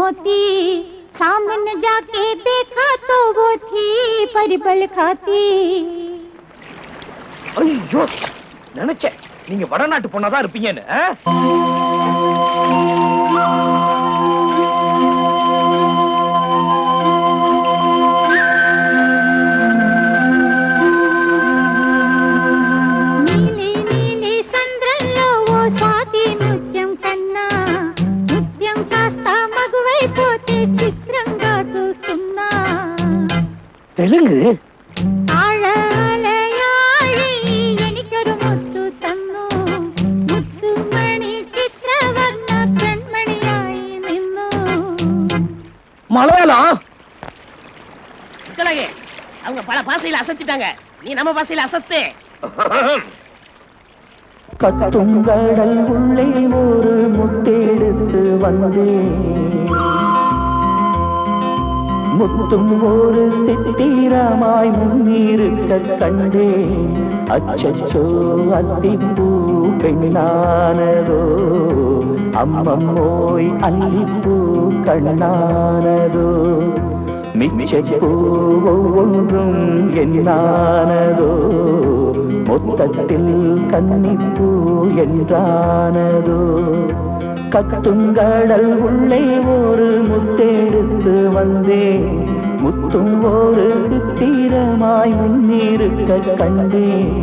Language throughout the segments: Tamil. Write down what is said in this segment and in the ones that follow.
मोती, सामने जाके देखा तो वो थी परिबल खाती. ஐயோ, நினைச்சேன் நீங்க வடநாட்டு பொண்ணாதான் இருப்பீங்கன்னு. தெலுங்கு மலையாளம் அவங்க பல பாசையில அசத்திட்டாங்க. நீ நம்ம பாசையில அசத்து. கட்டுங்கடல் உள்ளே ஒரு முத்தெடுத்து வந்தேன், முத்தும் ஒரு சித்திரமாய் முன்னிருக்க கண்டேன். அச்சச்சோ அத்திப்பூ பெண்ணானதோ, அம்மம்மோய் அல்லிப்பூ கண்ணானதோ, மிச்சப்பூ ஒவ்வொன்றும் என்னானதோ, மொத்தத்தில் கன்னிப்பூ என்றானதோ. கட்டுங்கடல் உள்ளே ஒரு முத்தெடுத்து வந்தேன், முத்தும் ஒரு சித்திரமாய் முன்னிருக்க கண்டேன்.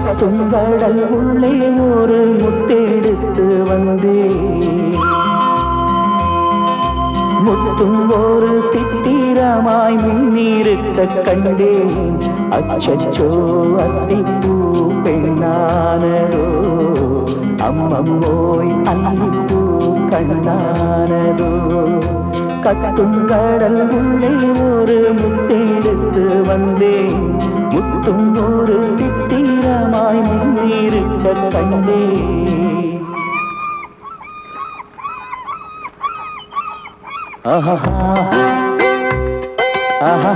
கட்டுங்கடல் உள்ளே ஒரு முத்தெடுத்து வந்தேன், முத்தும் ஒரு சித்திரமாய் முன்னிருக்க கண்டேன். அச்சச்சோ அத்திப்பூ பெண்ணானதோ, அம்மம்மோய் அல்லிப்பூ கண்ணானதோ. கட்டுங்கடல் உள்ளே ஒரு முத்தெடுத்து வந்தேன், முத்தும் ஒரு சித்திரமாய் முன்னிருக்க கண்டேன். ஆஹா ஆஹா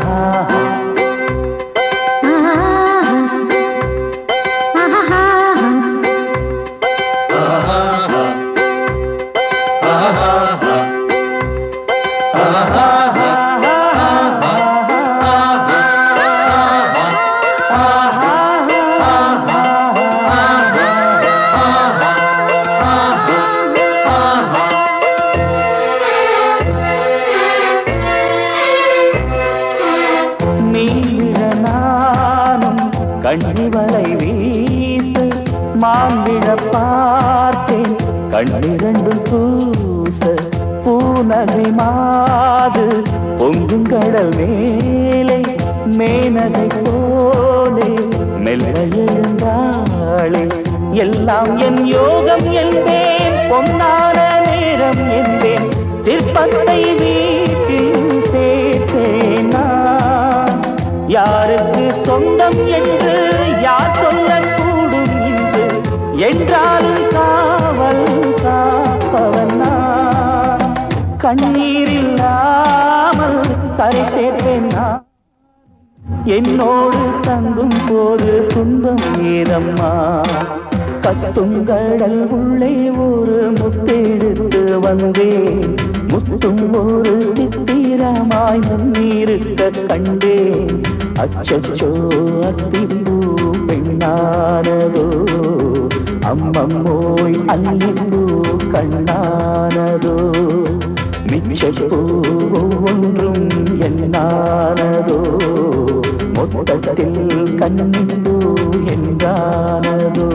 கண்ணிவலை வீசு மாம்பிழ பார்த்தேன், கண்ணிரண்டும் பூச பூநகை மாது பொங்குங்கடல் மேலே மேனகை போலே மெல்ல எழுந்தாளே. எல்லாம் என் யோகம் என்பேன், பொன்னான நேரம் என்பேன், சிற்பத்தை வீட்டில் சேர்த்தேனா. யாருக்கு சொந்தம் என்று யார் சொல்லக்கூடும் என்று, என்றாலும் காவல் காப்பவன் நான். கண்ணீர் இல்லாமல் கரை சேர்ப்பேன் நான். என்னோடு தங்கும் போது துன்பம் ஏதம்மா கத்தும் கடல் உள்ளே ஒரு முத்தெடுத்து வந்தேன் முத்தும் ஒரு சித்திரமாய் முன்னிருக்க கண்டேன் அச்சச்சோ அத்திப்பூ பெண்ணானதோ அம்மம்மோய் அல்லிப்பூ கண்ணானதோ மிச்சப்பூ ஒன்றும் என்னானதோ மொத்தத்தில் கண்ணிப்பூ என்றானதோ